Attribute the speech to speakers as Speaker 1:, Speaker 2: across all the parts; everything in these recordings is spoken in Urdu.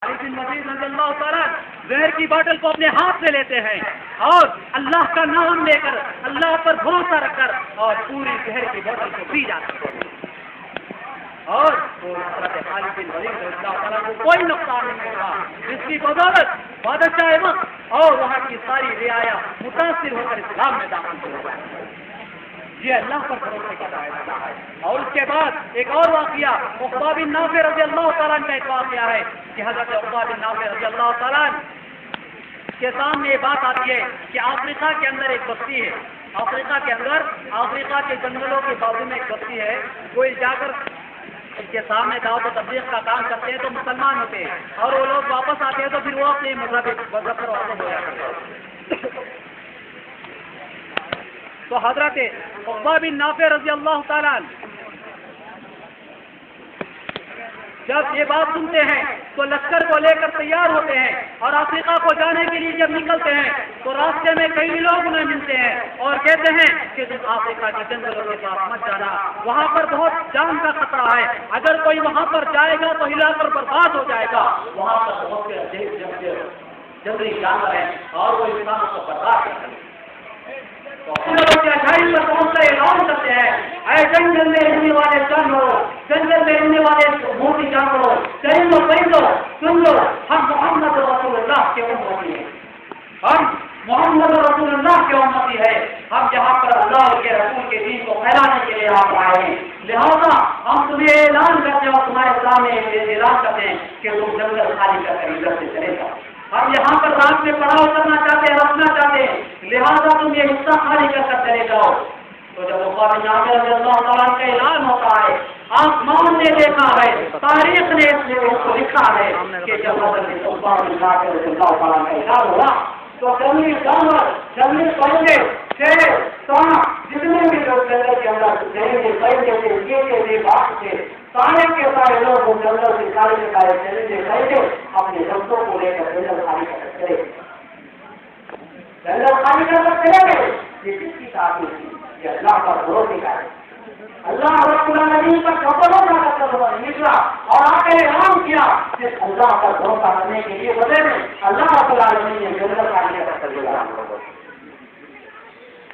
Speaker 1: خالد بن ولید رضی اللہ تعالیٰ زہر کی باٹل کو اپنے ہاتھ میں لیتے ہیں اور اللہ کا نام لے کر اللہ پر بھروسہ رکھ کر اور پوری زہر کی بوتل کو پی جاتے ہیں اور حضرت خالد بن ولید رضی اللہ تعالیٰ کو کوئی نقصان نہیں ہوگا، جس کی بدولت بادشاہ وقت اور وہاں کی ساری رعایا متاثر ہو کر اسلام میں داخل ہو گئے۔ یہ اللہ پر بھروسے کا دائرہ ہے۔ اور اس کے بعد ایک اور واقعہ عقبہ بن نافع رضی اللہ تعالیٰ کا ایک واقعہ ہے کہ حضرت عقبہ بن نافع رضی اللہ تعالیٰ کے سامنے یہ بات آتی ہے کہ افریقہ کے اندر ایک بستی ہے، افریقہ کے اندر افریقہ کے جنگلوں کے بازو میں ایک بستی ہے، کوئی جا کر ان کے سامنے دعوت و تبلیغ کا کام کرتے ہیں تو مسلمان ہوتے ہیں اور وہ لوگ واپس آتے ہیں تو پھر وہ اپنے مذہب پر واپس ہو جاتے ہیں۔ تو حضرت عقبہ بن نافع رضی اللہ تعالیٰ جب یہ بات سنتے ہیں تو لشکر کو لے کر تیار ہوتے ہیں اور افریقہ کو جانے کے لیے جب نکلتے ہیں تو راستے میں کئی لوگ انہیں ملتے ہیں اور کہتے ہیں کہ تم افریقہ کے جنگلوں کے پاس مت جانا، وہاں پر بہت جان کا خطرہ ہے، اگر کوئی وہاں پر جائے گا تو ہلا کر برباد ہو جائے گا، وہاں پر بہت سے جنگلی جانور ہیں اور وہ انسانوں کو برباد کرتے ہیں۔ اچھائی پر پہنچ کر اعلان کرتے ہیں، اے جنگل میں رہنے والے جانوروں، جنگل میں رہنے والے موٹی جانوروں، چرندوں پرندوں، سن لو، ہم محمد رسول اللہ کے امتی ہیں، ہم محمد رسول اللہ کے امتی ہے، ہم یہاں پر اللہ کے رسول کے دین کو پھیلانے کے لیے آپ آئے ہیں، لہذا ہم تمہیں اعلان کرتے ہیں اور تمہارے سامنے اعلان کرتے ہیں کہ تم جنگل خالی کر کر ادھر سے چلے جاؤ، ہم یہاں پر رات میں پڑاؤ کرنا چاہتے ہیں، رکھنا چاہتے ہیں، لہذا تم یہ حصہ خالی کر کر چلے جاؤ۔ تو جب عقبہ بن نافع رضی اللہ تعالیٰ کا اعلان ہوتا ہے، آسمان نے دیکھا ہے، تاریخ نے اس کو لکھا ہے کہ جب حضرت عقبہ بن نافع رضی اللہ تعالیٰ کا اعلان ہوا تو جنگلی جانور، جنگلی پرندے، شیر، سانپ، جتنے بھی لوگ جنگل کے اندر جنگلی پرندے تھے، کیڑے تھے، باغ تھے، سارے کے سارے لوگ وہ جنگل سے سارے کے سارے چلے گئے اپنے رستوں کو لے کر جنگل خالی کر چلے گئے، جنگل خالی کر چلے گئے۔ یہ کس کی تعبیر تھی؟ یہ اللہ پر بھروسے کا ہے، اللہ رب العالمین پر بھروسہ نکلا اور آ کر اعلان کیا کہ اللہ پر بھروسہ کرنے کے لیے بولے اللہ رب العالمین نے جنگل خالی کر چلے گا۔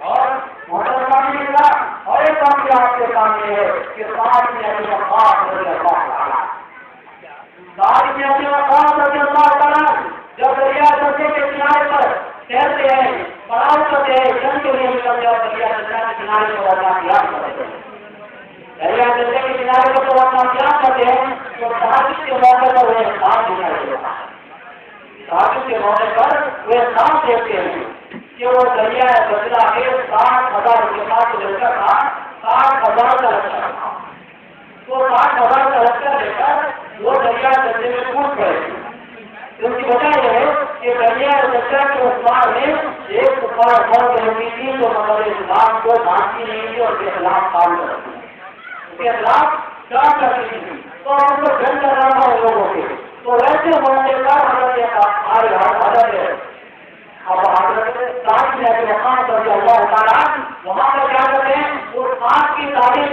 Speaker 1: اور اور ایک کام کیا آپ کے سامنے ہے کہ ساتھ میں ابھی وقاص رضی اللہ تعالیٰ، ساتھ میں ابھی وقاص رضی اللہ تعالیٰ جب دریا درجے کے کنارے پر ٹہلتے ہیں، پڑاؤ کرتے ہیں، جنگ کے لیے نکلتے اور دریا درجے کے کنارے پر اپنا قیام کرتے ہیں، دریا درجے کے کنارے پر اپنا قیام کرتے ہیں تو تحجد کے موقع پر وہ خواب دکھائی دیتا ہے، تحجد کے موقع پر وہ خواب دیکھتے ہیں کہ وہ دریا بچلا کے 60,000 کے پاس لشکر تھا، 60,000 کا لشکر تھا، تو 60,000 کا لشکر لے کر وہ دریا درجے میں کود گئے۔ اس کی وجہ یہ ہے کہ دریا لشکر کے اسمار میں ایک فوج رہتی تھی جو مطلب اسلام کو مانتی نہیں تھی اور کے خلاف کام کرتی تھی، اس کے خلاف کام کرتی تھی، تو ہم لوگ جنگ کر رہا تھا لوگوں کے، تو ویسے موقع پر حضرت اب حضرت صاحب نے ابھی وقاص رضی اللہ تعالیٰ وہاں پر کیا کرتے ہیں، اس خاص کی تعلیم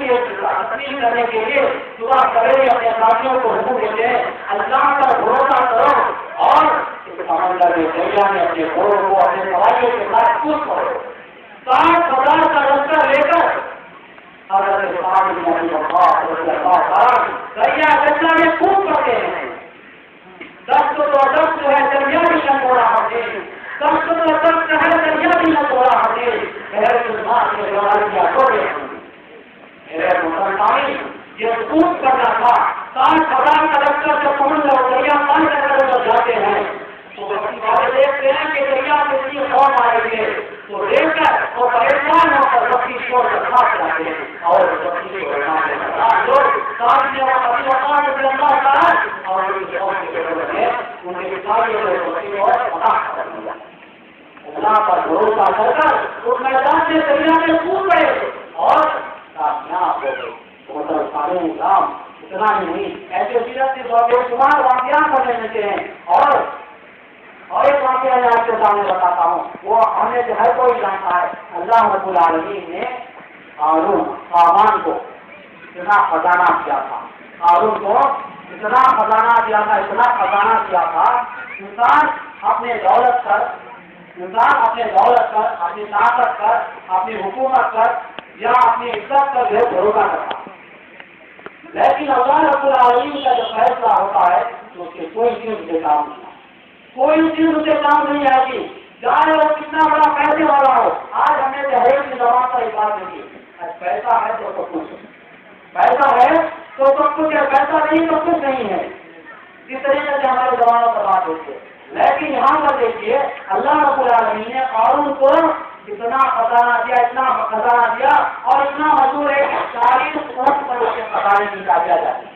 Speaker 1: تسلیم کرنے کے لیے صبح سویرے اپنے ساتھیوں کو حکم دیتے ہیں اللہ پر بھروسہ کرو اور سمندر کے دریا میں اپنے گھوڑوں کو اپنے سواریوں کے ساتھ کود کرو۔ 60,000 کا لشکر لے کر حضرت صاحب نے ابھی وقاص رضی اللہ تعالیٰ دریا گجلا میں کود کرتے ہیں، دست تو دست جو ہے دریا بھی نہ توڑا ہوتے، سب سے سب ہے دریا بھی نہ توڑا ہوتے، میرے مسلمان کے لڑائیاں توڑے میرے مسلمان یہ کود کرنا تھا۔ 60,000 کا لشکر جب سمندر دریا پان کر جاتے ہیں تو دیکھتے ہیں کہ دریا میں اتنی قوم آئے گے تو دیکھ کر وہ پریشان ہو کر وقتی چھوڑ کر کھاس جاتے ہیں اور وقتی کو لوگ سامنے ابھی وقاص رضی اللہ تعالیٰ اور ان کی قوم کے ضرورت ہے ان کے سارے وقتی کو پتاخ کر دیا، اللہ پر بھروسہ کر کر اس میدان سے دریا میں کود گئے اور کامیاب ہو گئے۔ مطلب سارے نظام اتنا ہی نہیں، ایسے سیرت کے بے شمار واقعات کرنے ملتے ہیں اور ایک واقعہ میں آپ کے سامنے بتاتا ہوں، وہ ہم نے جو ہر کوئی جانتا ہے، اللہ رب العالمین نے ہارون کو اتنا خزانہ کیا تھا، ہارون کو اتنا خزانہ دیا تھا، اتنا خزانہ دیا تھا، انسان اپنے دولت پر، اپنی طاقت پر، اپنی حکومت پر یا اپنی عزت پر جو بھروسہ کرتا، لیکن اللہ رب العالمین کا جو فیصلہ ہوتا ہے تو اس کے کوئی چیز اسے کام نہیں، کوئی چیز اسے کام نہیں آئے گی، چاہے وہ کتنا بڑا پیسے والا ہو۔ آج ہم نے جہیز کی زبان پر ایک بات دیکھی، پیسہ ہے تو سب کچھ، پیسہ ہے تو سب کچھ ہے، پیسہ نہیں تو کچھ نہیں ہے، اس طریقے سے ہمارے زبانوں پر بات ہوتی ہے۔ لیکن یہاں پر دیکھیے اللہ رب العالمین نے قارون کو اتنا خزانہ دیا، اتنا خزانہ دیا اور اتنا مزدور ہے 40 اونٹ پر اس کے خزانے کی چابیاں جاتی،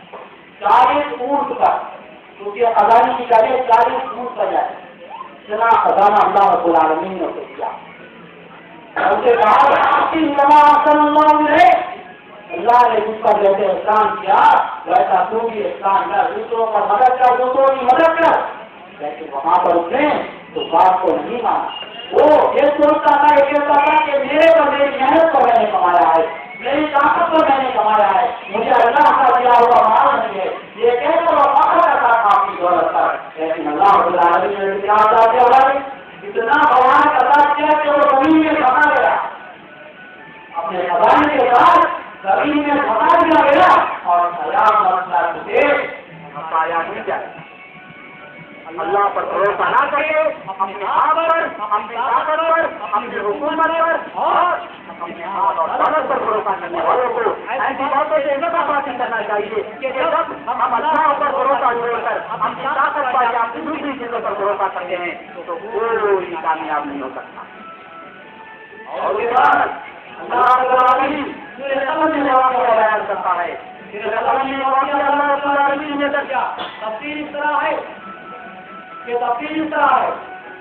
Speaker 1: 40 اونٹ پر اس کے خزانے کی چابیاں 40 اونٹ پر جاتی، اتنا خزانہ اللہ رب العالمین نے اسے دیا۔ اسے کہا اللہ نے جس پر جیسے احسان کیا ویسا تو بھی احسان کر، دوسروں پر مدد کر، دوسروں کی مدد کر، لیکن وہاں پر اس نے تو بات کو نہیں مانا۔ وہ یہ سوچتا تھا، یہ کہتا تھا کہ میرے پر، میری محنت پر میں نے کمایا ہے، میری طاقت پر میں نے کمایا ہے، مجھے اللہ کا دیا ہوا مال نہیں ہے، یہ کہہ کر وہ فخر کرتا تھا اپنی دولت پر۔ لیکن اللہ رب العالمین نے کیا چاہتے ہوئے اتنا بیان کرتا کیا کہ وہ زمین میں پھنسا گیا، اپنے خزانے کے ساتھ زمین میں پھنسا دیا گیا اور خیال مسئلہ سے ہٹایا نہیں جائے۔ اللہ پر بھروسہ نہ کرے، اپنے آپ پر، اپنی طاقت پر، اپنی حکومت پر اور اپنے ہاتھ اور دولت پر بھروسہ کرنے والوں کو ایسی باتوں سے نفرت حاصل کرنا چاہیے کہ جب ہم اللہ پر بھروسہ چھوڑ کر اپنی طاقت پر یا اپنی دوسری چیزوں پر بھروسہ کرتے ہیں تو کوئی کامیاب نہیں ہو سکتا۔ اور یہ بات اللہ رب العالمین سورہ قلم میں واقعہ بیان کرتا ہے، سورہ قلم میں واقعہ اللہ رب العالمین نے درجہ تفسیر اس طرح ہے کہ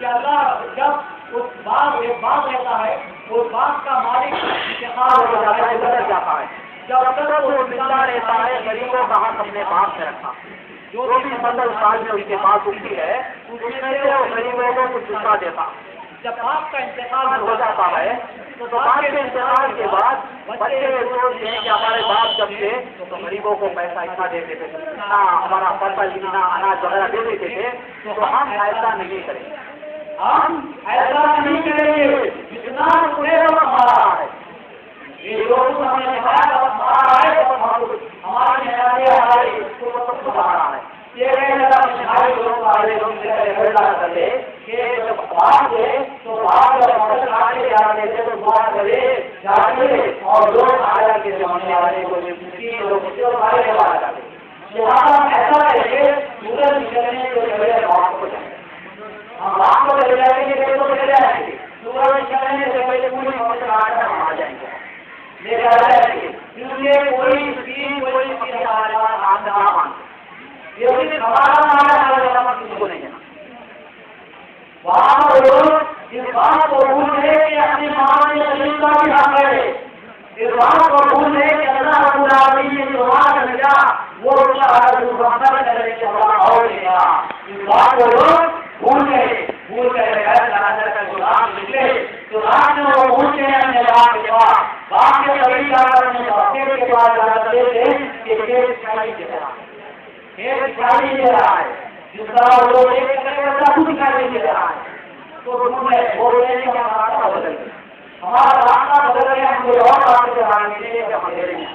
Speaker 1: اللہ جب اس باغ ایک باغ رہتا ہے، اس باغ کا مالک انتقال ہو جاتا ہے، بدل جاتا ہے، جب تک وہ زندہ رہتا ہے غریبوں کا حق اپنے باغ سے رکھا، جو بھی فصل سال میں ان کے پاس اگتی ہے اس میں سے وہ غریبوں کو کچھ حصہ دیتا۔ جب باپ کا انتقال ہو جاتا ہے تو باپ کے انتقال کے بعد بچے سوچتے ہیں کہ ہمارے باپ جب تھے تو غریبوں کو پیسہ اتنا دیتے تھے، ہمارا فصل اتنا اناج وغیرہ دے دیتے تھے، تو ہم ایسا نہیں کریں گے، ہم ایسا نہیں کریں گے جتنا ہمارا ہے، یہ لوگ ہمیں ہمارا ہے، ہماری ہمارا ہے، یہ جب باہر ہے تو باہر جانے سے تو دعا کرے جانے اور لوگ آیا کے زمانے والے کو ایسا ہے سورج نکلنے کے پہلے باپ کو جائیں گے، ہم باپ کو چلے جائیں گے، تو چلے جائیں گے، سورج نکلنے سے پہلے پوری مسجد آ کر ہم آ جائیں گے، لے جا جائیں گے، کیونکہ کوئی چیز ہمارے پاس ہاتھ نہ مانگے، یہ ہمارا کسی کو نہیں دینا۔ وہاں پر لوگ اس بات کو بھول گئے کہ اپنی ماں نے زمین کا بھی حق ہے، اس بات کو بھول گئے کہ اللہ رب العالمین نے جو وعدہ دیا وہ اور کرنے کے بعد اور دیا، اس بات کو لوگ بھول گئے نکلے تو رات میں وہ بھول گئے اپنے باپ کے پاس، باپ کے کبھی جا کر اپنے بچے کے پاس جا کر دیتے کہ کھیت دکھائی دے رہا ہے، کھیت دکھائی دے رہا ہے، جس طرح وہ لوگ ایک خود دکھائی دے رہا ہے، تو بولنے کے ہمارا بدل گیا، ہمارا راستہ بدل گیا، ہم کوئی اور راستے سے آنے کے لیے ہم دے رہے ہیں،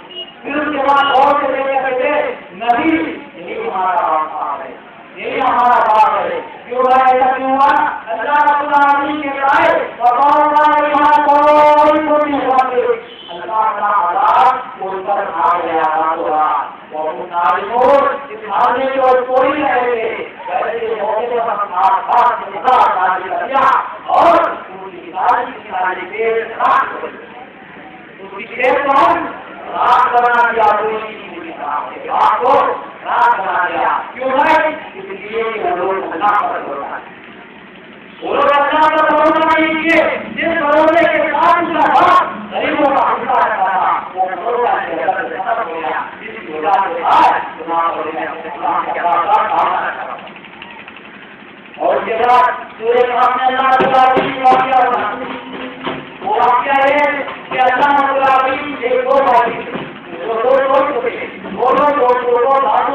Speaker 1: پھر اس کے بعد اور سے دیکھے بیٹھے نہیں، یہی ہمارا راستہ ہے، یہی ہمارا بات ہے، کیوں ایسا کیوں ہوا؟ اللہ رب العالمین کے آئے اللہ کا عذاب ان پر آ گیا، آنے کی اور کوئی نہیں رہے، ویسے موقع پر ہم اور اس کی کھیل کو ہم رات بنا دیا، آپ کو رات بنا دیا، کیوں ہے؟ اس لیے وہ لوگ اللہ پر بھروسہ ہے، وہ لوگ اللہ پر بھروسہ نہیں کیے، جس بھروسے کے ساتھ ان کا باپ غریبوں کا حصہ رکھا تھا وہ بھروسہ ختم ہو گیا، جس کی وجہ سے اور اس کے بعد سورہ قلم میں اللہ رب العالمین واقعہ ہونا، وہ واقعہ ہے کہ اللہ رب العالمین ایک دو بھائی جو دو دوست تھے، دونوں دوستوں کو دادو